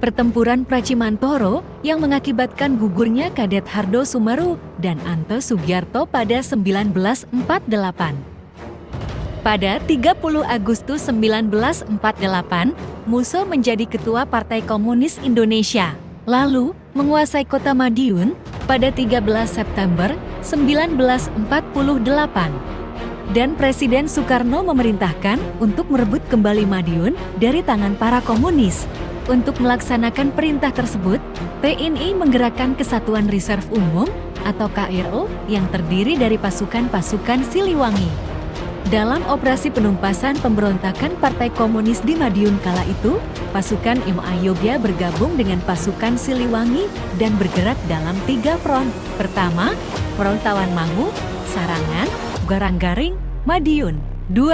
Pertempuran Pracimantoro yang mengakibatkan gugurnya Kadet Hardo Sumeru dan Anto Sugiarto pada 1948. Pada 30 Agustus 1948, Musso menjadi ketua Partai Komunis Indonesia, lalu menguasai kota Madiun pada 13 September 1948. Dan Presiden Soekarno memerintahkan untuk merebut kembali Madiun dari tangan para komunis. Untuk melaksanakan perintah tersebut, TNI menggerakkan Kesatuan Reserve Umum atau KRO yang terdiri dari pasukan-pasukan Siliwangi. Dalam operasi penumpasan pemberontakan Partai Komunis di Madiun kala itu, pasukan Im Ayobya bergabung dengan pasukan Siliwangi dan bergerak dalam 3 front. Pertama, Front Tawanmangu, Sarangan, Garanggaring, Madiun. 2.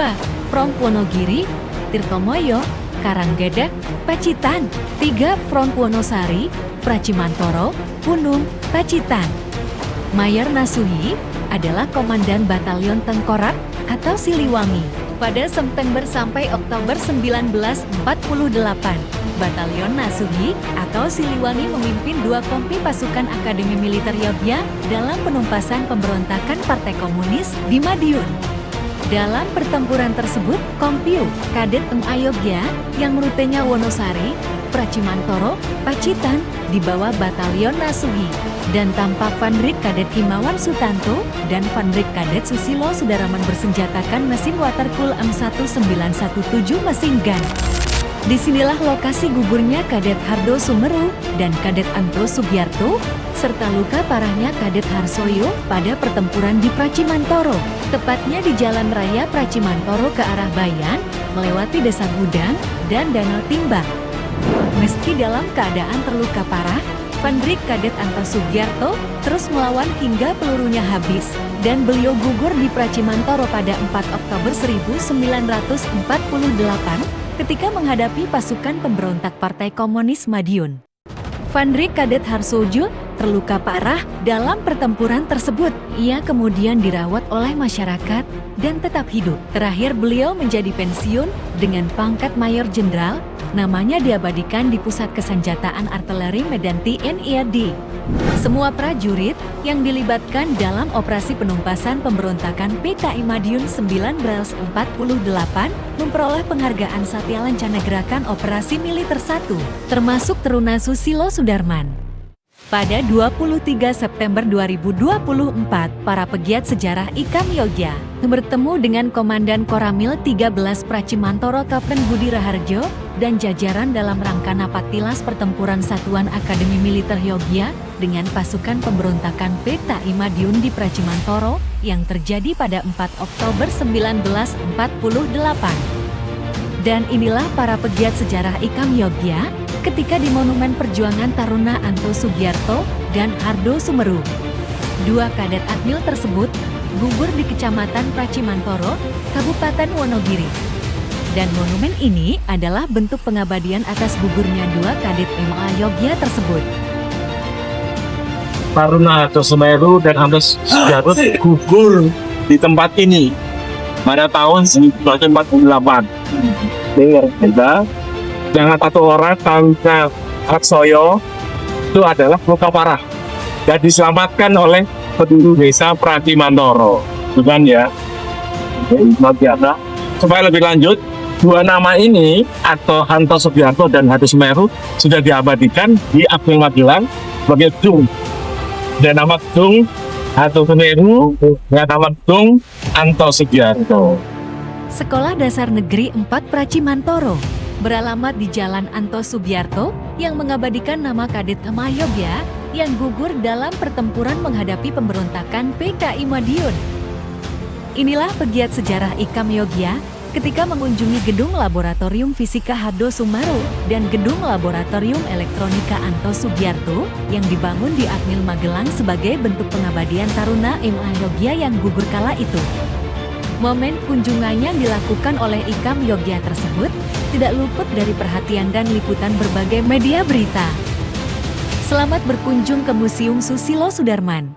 Front Wonogiri, Tirtomoyo, Karanggedak, Pacitan. 3. Front Wonosari, Pracimantoro, Punung, Pacitan. Mayor Nasuhi adalah Komandan Batalion Tengkorak atau Siliwangi. Pada September sampai Oktober 1948, Batalion Nasuhi atau Siliwangi memimpin 2 kompi pasukan Akademi Militer Yogya dalam penumpasan pemberontakan Partai Komunis di Madiun. Dalam pertempuran tersebut, Kompiu Kadet Im Ayogya yang rutenya Wonosari, Pracimantoro, Pacitan di bawah Batalion Nasuhi, dan tampak Vanrik Kadet Himawan Sutanto dan Vanrik Kadet Susilo Sudaraman bersenjatakan mesin watercool M1917 mesin gun. Disinilah lokasi gugurnya Kadet Hardo Sumeru dan Kadet Anto Sugiarto, serta luka parahnya Kadet Harsoyo pada pertempuran di Pracimantoro, tepatnya di Jalan Raya Pracimantoro ke arah Bayan, melewati Desa Gudang dan Danau Timbang. Meski dalam keadaan terluka parah, Vanrik Kadet Anto Sugiarto terus melawan hingga pelurunya habis, dan beliau gugur di Pracimantoro pada 4 Oktober 1948 ketika menghadapi pasukan pemberontak Partai Komunis Madiun. Vanrik Kadet Harsojo terluka parah dalam pertempuran tersebut. Ia kemudian dirawat oleh masyarakat dan tetap hidup. Terakhir beliau menjadi pensiun dengan pangkat Mayor Jenderal. Namanya diabadikan di Pusat Kesenjataan Artileri Medan TNI AD. Semua prajurit yang dilibatkan dalam operasi penumpasan pemberontakan PKI Madiun 1948 memperoleh penghargaan Satya Lancana Gerakan Operasi Militer 1, termasuk Teruna Susilo Sudarman. Pada 23 September 2024, para pegiat sejarah IKAM Yogya bertemu dengan Komandan Koramil 13 Pracimantoro Kapten Budi Raharjo dan jajaran dalam rangka Napatilas Pertempuran Satuan Akademi Militer Yogya dengan pasukan pemberontakan PKI Madiun di Pracimantoro yang terjadi pada 4 Oktober 1948. Dan inilah para pegiat sejarah IKAM Yogya ketika di Monumen Perjuangan Taruna Anto Sugiarto dan Hardo Sumeru. 2 kadet Akmil tersebut gugur di Kecamatan Pracimantoro, Kabupaten Wonogiri. Dan monumen ini adalah bentuk pengabdian atas gugurnya 2 kadet Im Ayogya tersebut. Taruna Hardo Sumeru dan Anto Sugiarto gugur di tempat ini pada tahun 1948. Dengar kita. Dengan 1 orang Taruna Harsoyo itu adalah luka parah dan diselamatkan oleh penduduk desa Pracimantoro, bukan ya? Biasa. Supaya lebih lanjut, 2 nama ini atau Anto Sugiarto dan Hardo Sumeru sudah diabadikan di Akmil Magelang sebagai Dung, dan nama Dung Hardo Sumeru dengan nama Dung Anto Sugiarto. Sekolah Dasar Negeri 4 Pracimantoro beralamat di Jalan Anto Sugiarto yang mengabadikan nama Kadet Im Ayogya yang gugur dalam pertempuran menghadapi pemberontakan PKI Madiun. Inilah pegiat sejarah IKAM Yogya ketika mengunjungi Gedung Laboratorium Fisika Hardo Sumeru dan Gedung Laboratorium Elektronika Anto Sugiarto yang dibangun di Akmil Magelang sebagai bentuk pengabdian Taruna Im Ayogya yang gugur kala itu. Momen kunjungannya dilakukan oleh IKAM Yogya tersebut tidak luput dari perhatian dan liputan berbagai media berita. Selamat berkunjung ke Museum Susilo Sudarman.